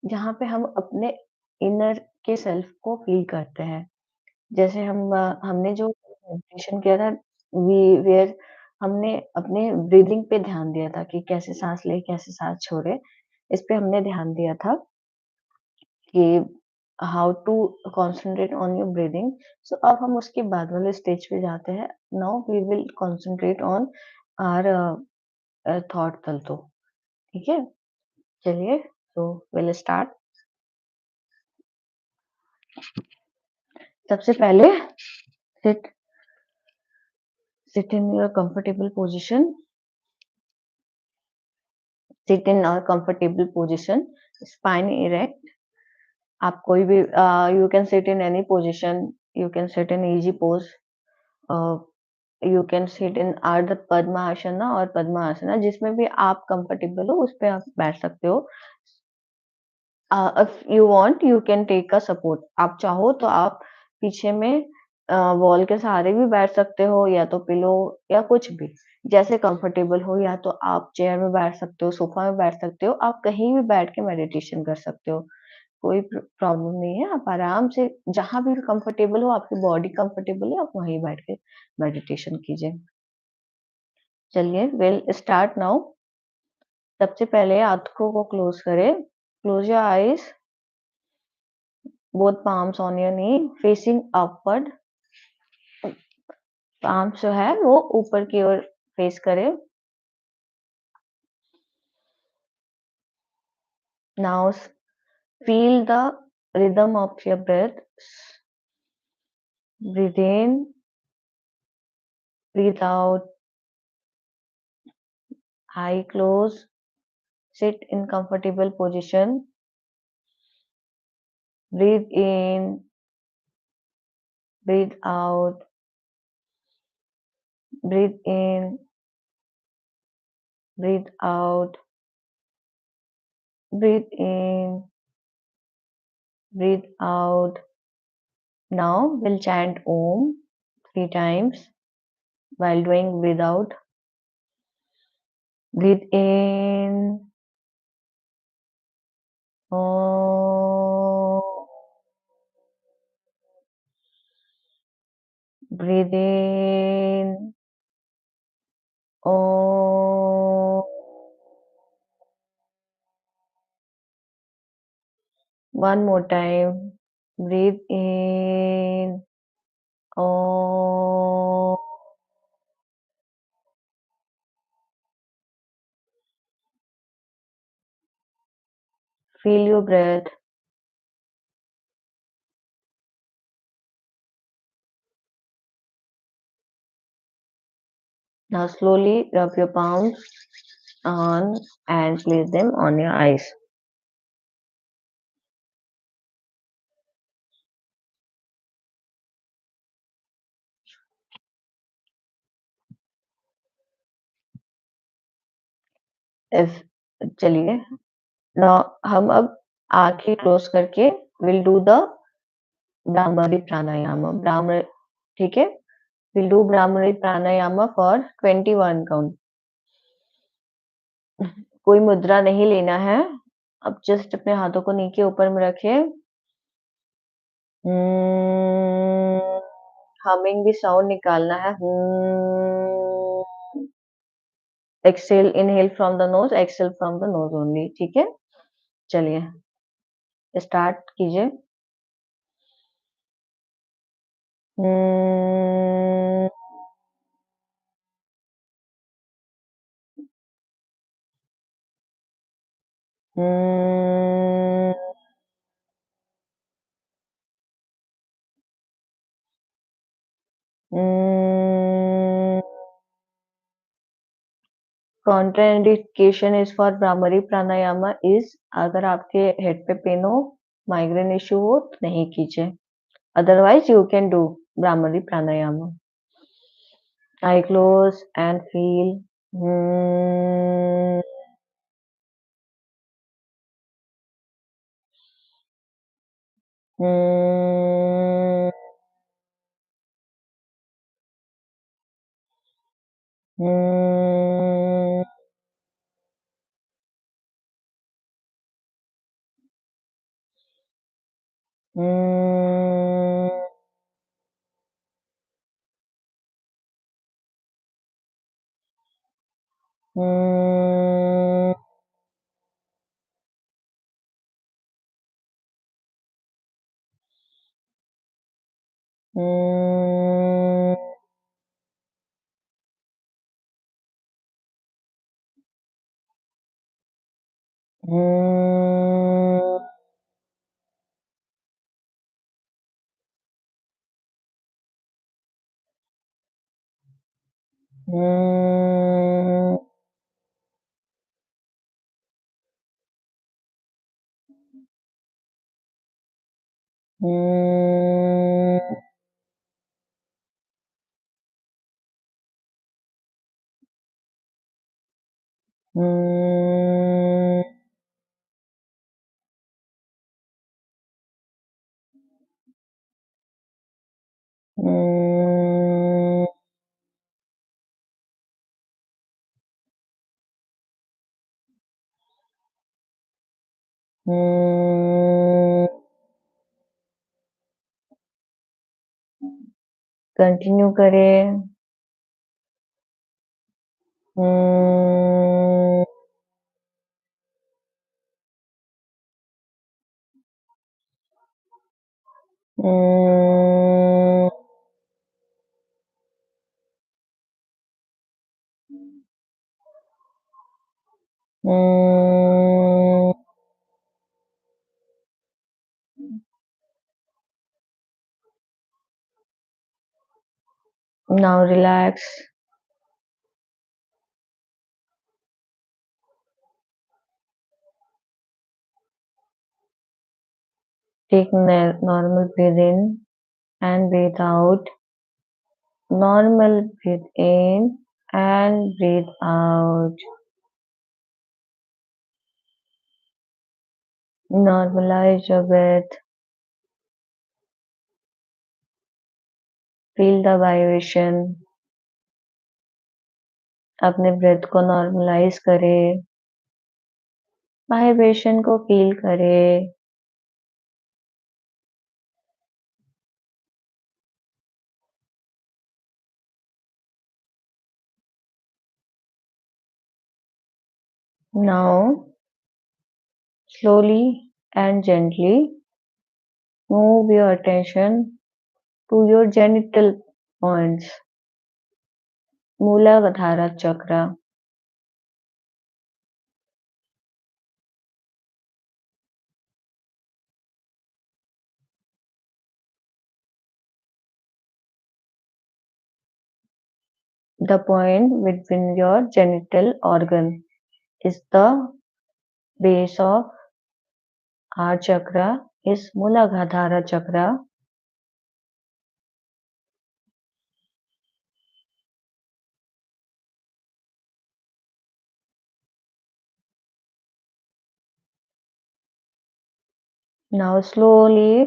जहाँ पे हम अपने इनर के सेल्फ को फ़ील करते हैं। जैसे हमने जो मेडिटेशन किया था वी वेयर हमने अपने ब्रीथिंग पे ध्यान दिया था कि कैसे साँस लें, कैसे साँस छोड़ें। इस पे हमने ध्यान दिया था कि how to concentrate on your breathing. So अब हम उसके बाद वाले स्टेज पे जाते हैं। Now we will concentrate on our thought तल्तो, ठीक है? चलिए, तो विल स्टार्ट। सबसे पहले sit sit in your comfortable position. Sit in a comfortable position, spine erect. आप कोई भी you can sit in any position, you can sit in easy pose, uh, you can sit in अर्ध पद्मासना और पद्मासना, जिसमें भी आप कंफर्टेबल हो उस पे आप बैठ सकते हो। If you want you can take a support. आप चाहो तो आप पीछे में वॉल के सहारे भी बैठ सकते हो या तो पिलो या कुछ भी, जैसे कंफर्टेबल हो। या तो आप चेयर में बैठ सकते हो, सोफा में बैठ सकते हो, आप कहीं भी बैठ के मेडिटेशन कर सकते हो। कोई प्रॉब्लम नहीं है, आप आराम से जहाँ भी कंफर्टेबल हो, आपकी बॉडी कंफर्टेबल है, आप वहीं बैठ के मेडिटेशन कीजिए। चलिए, विल स्टार्ट नाउ। सबसे पहले आँखों को क्लोज़ करें। Close your eyes, both palms on your knee, facing upward. Palms जो है वो ऊपर की ओर फेस करें। Now feel the rhythm of your breath. Breathe in, breathe out, eye close, sit in comfortable position. Breathe in, breathe out, breathe in, breathe out, breathe in, breathe out. Now we'll chant Om 3 times while doing breathe out. Breathe in, Om. Breathe in, Om. One more time. Breathe in, Om. Feel your breath. Now slowly rub your palms on and place them on your eyes. If चलिए, now हम अब आंखें close करके will do the bhramari प्राणायाम। भ्रामरी, ठीक है? Will do bhramari pranayama for 21 count. कोई मुद्रा नहीं लेना है। अब जस्ट अपने हाथों को नी के ऊपर में रखें। हमिंग भी साउंड निकालना है। Exhale, inhale from the nose, exhale from the nose only, ठीक है? चलिए, स्टार्ट कीजिए। Hmm, hmm, hmm. Contraindication is for Bhramari pranayama is, अगर आपके हेड पे पेन हो, माइग्रेन इश्यू हो तो नहीं कीजिए। Otherwise you can do bhramari pranayama. I close and feel. Hmm, hmm, hmm. Hmm. Hmm. Hmm. Hmm. Hmm. Hmm. Hmm. Hmm. Hmm. Continue करें। Hmm. Hmm. Hmm. Now relax. Take normal breathe in and breathe out. Normal breathe in and breathe out. Normalize your breath. Feel the vibration. अपने breath को normalise करें। Vibration को feel करें। Now, slowly and gently move your attention to your genital points, Muladhara chakra. The point between your genital organ is the base of heart chakra, is Muladhara chakra. Now slowly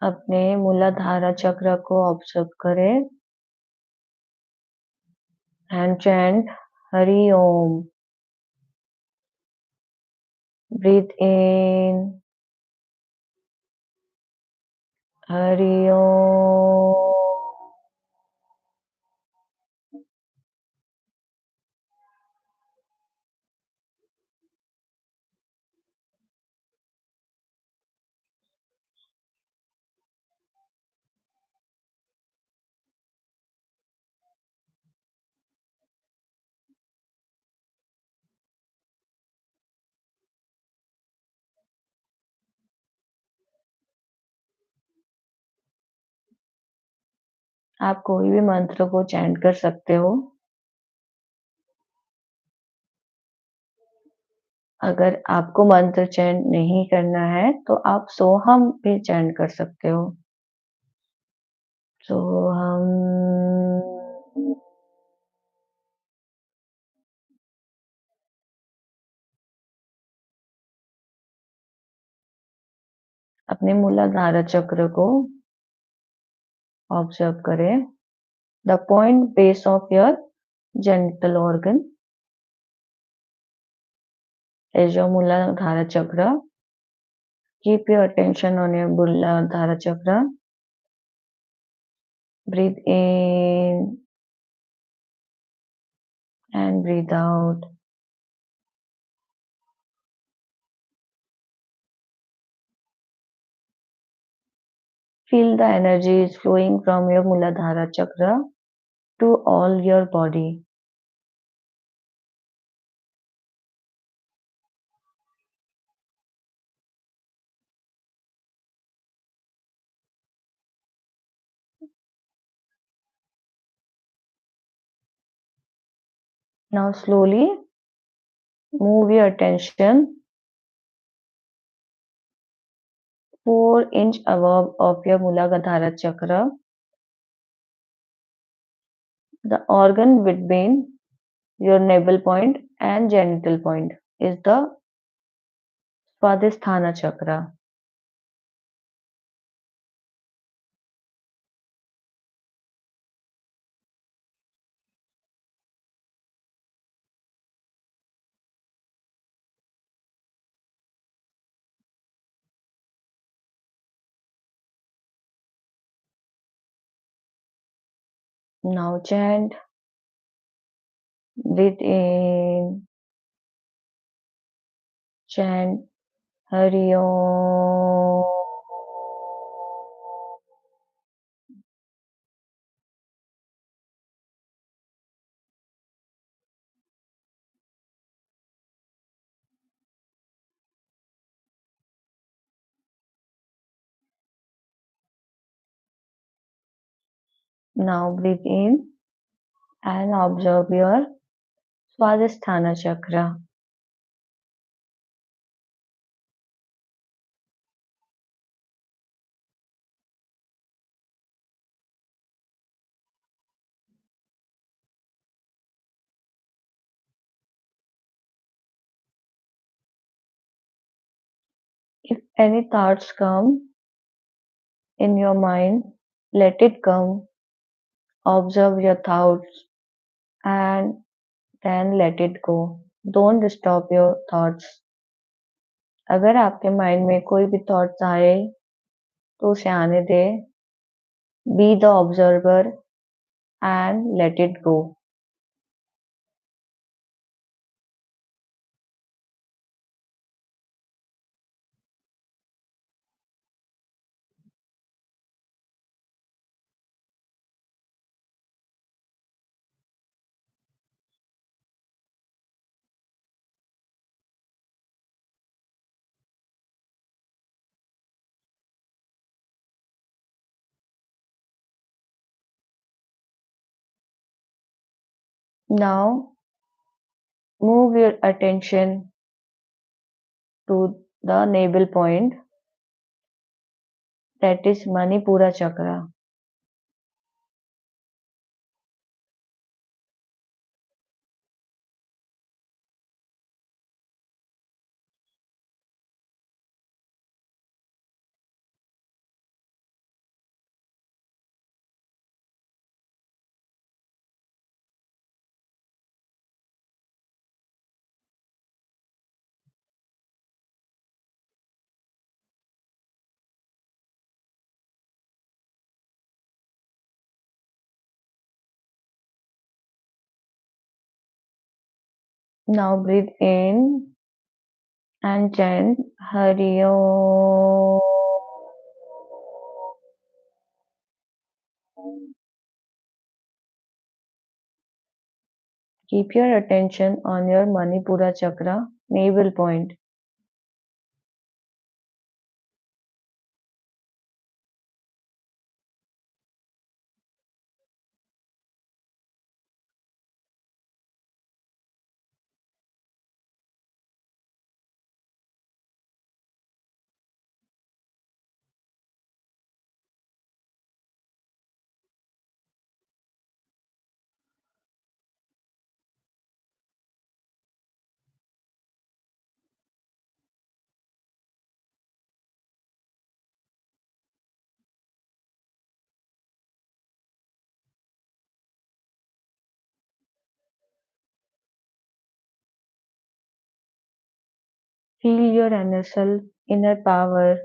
अपने मूलाधारा चक्र को observe करें and chant Hari Om. Breathe in Hari Om. आप कोई भी मंत्र को chant कर सकते हो। अगर आपको मंत्र चैंट नहीं करना है तो आप सोहम भी चैंट कर सकते हो। सोहम। अपने मूलाधार चक्र को ऑब्जर्व करें। The point base of your genital organ is your मूलाधार चक्र। Keep your attention on your Muladhara chakra. Breathe in and breathe out. Feel the energy is flowing from your Muladhara chakra to all your body. Now slowly move your attention 4 inch above of your Muladhara chakra, the organ between your navel point and genital point is the Swadhisthana chakra. Now chant, breathe in, chant Hari Om. Now breathe in and observe your Swadhisthana chakra. If any thoughts come in your mind, let it come. Observe your thoughts and then let it go. Don't stop your thoughts. अगर आपके mind में कोई भी thoughts आए तो उसे आने दे. Be the observer and let it go. Now move your attention to the navel point, that is Manipura chakra. Now breathe in and chant Hari Om. Keep your attention on your Manipura chakra, navel point. Feel your inner self, inner power.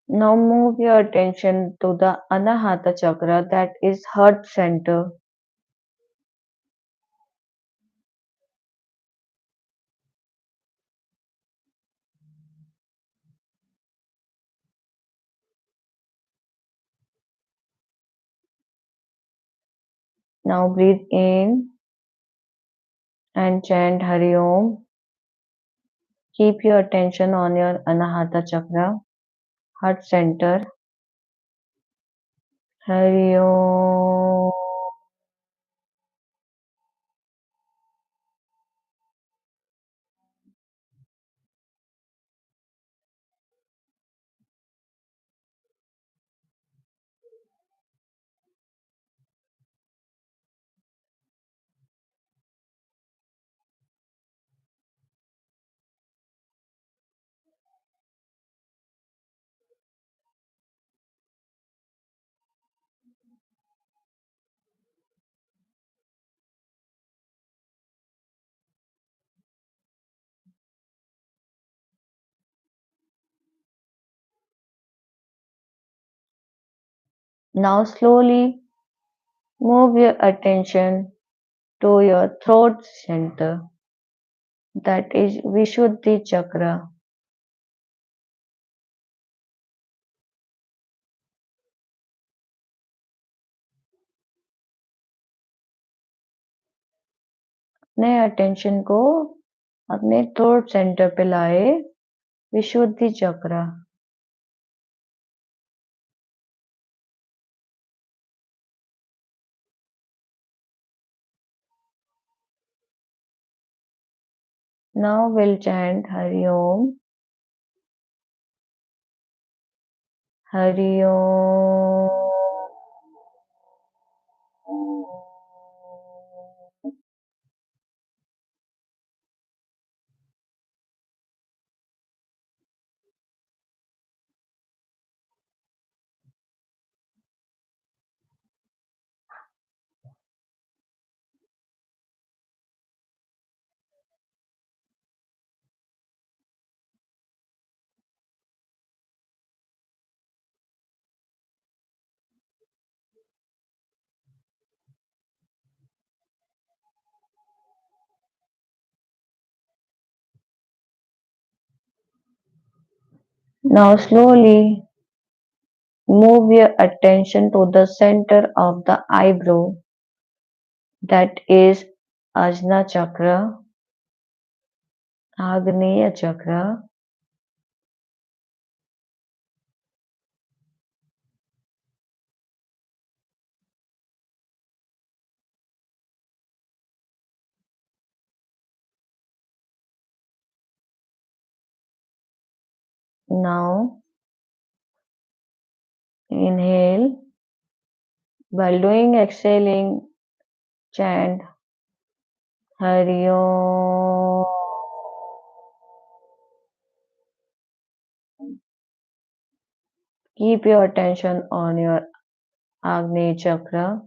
Now move your attention to the Anahata chakra, that is heart center. Now breathe in and chant Hari Om. Keep your attention on your Anahata chakra, heart center. Hari Om. Now slowly move your attention to your throat center, that is Vishuddhi chakra. अपने attention को अपने throat centre पे लाए, विशुद्धि चक्र. Now we'll chant Hari Om. Hari Om. Now slowly move your attention to the center of the eyebrow, that is Ajna chakra, Agneya chakra. Now inhale. While doing exhaling, chant Hari Om. Keep your attention on your Agni chakra.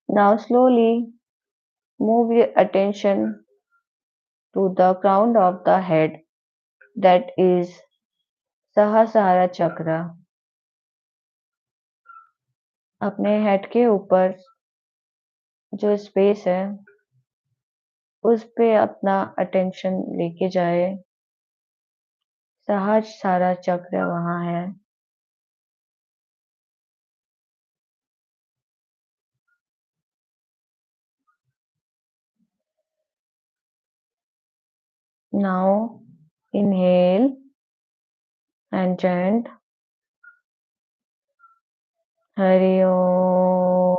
Now slowly move your attention to the crown of the head, that is Sahasrara chakra. अपने head के ऊपर जो space है उस पे अपना attention लेके जाए. सहस्रारा चक्र वहाँ है. Now inhale and chant Hari Om.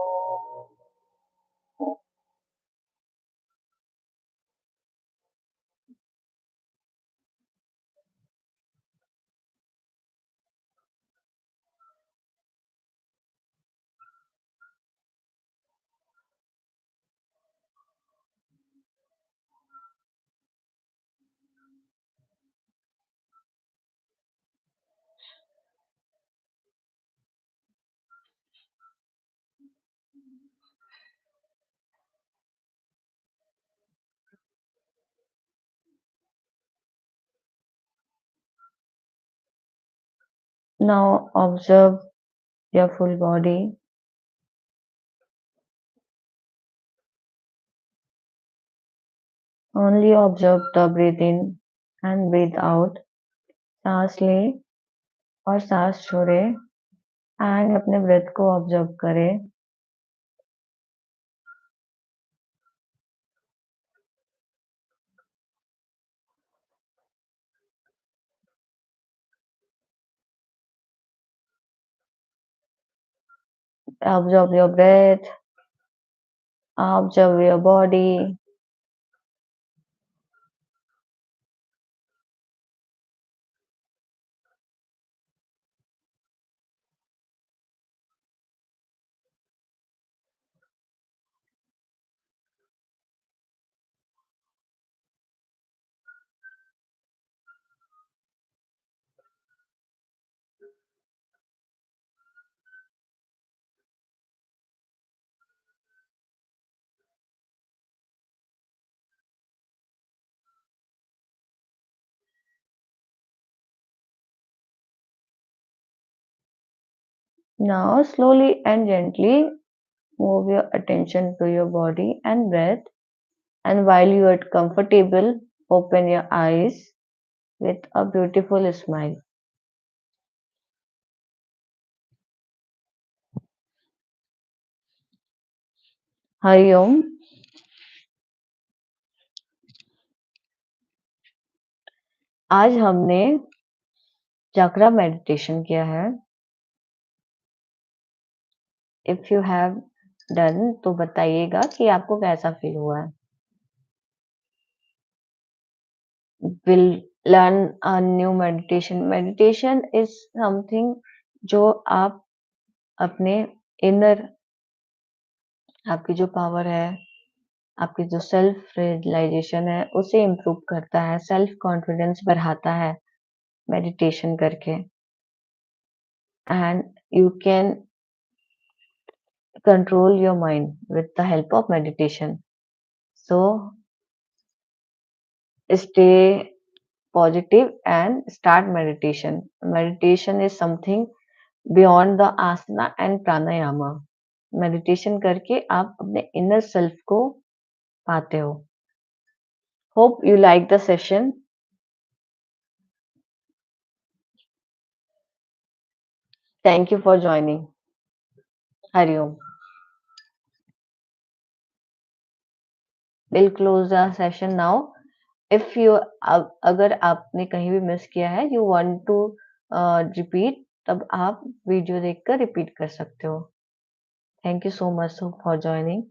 Now observe your full body. Only observe the breathe in and breathe out. सांस ले और सांस छोड़े एंड अपने ब्रेथ को ऑब्जर्व करें. Observe your breath, observe your body. Now slowly and gently move your attention to your body and breath, and while you are comfortable, open your eyes with a beautiful smile. Hariom. आज हमने चक्रा meditation किया है. If you have done तो बताइएगा कि आपको कैसा feel हुआ है. We'll learn a new meditation. Meditation is something जो आप अपने इनर, आपकी जो पावर है, आपकी जो सेल्फ रियलाइजेशन है, उसे इम्प्रूव करता है, सेल्फ कॉन्फिडेंस बढ़ाता है मेडिटेशन करके. And you can control your mind with the help of meditation. So stay positive and start meditation. Meditation is something beyond the asana and pranayama. Meditation करके आप अपने इनर सेल्फ को पाते हो. Hope you like the session. Thank you for joining. Hariom. Will close the session now. If you, अगर आपने कहीं भी मिस किया है, यू वांट टू रिपीट, तब आप वीडियो देखकर रिपीट कर सकते हो. Thank you so much for joining.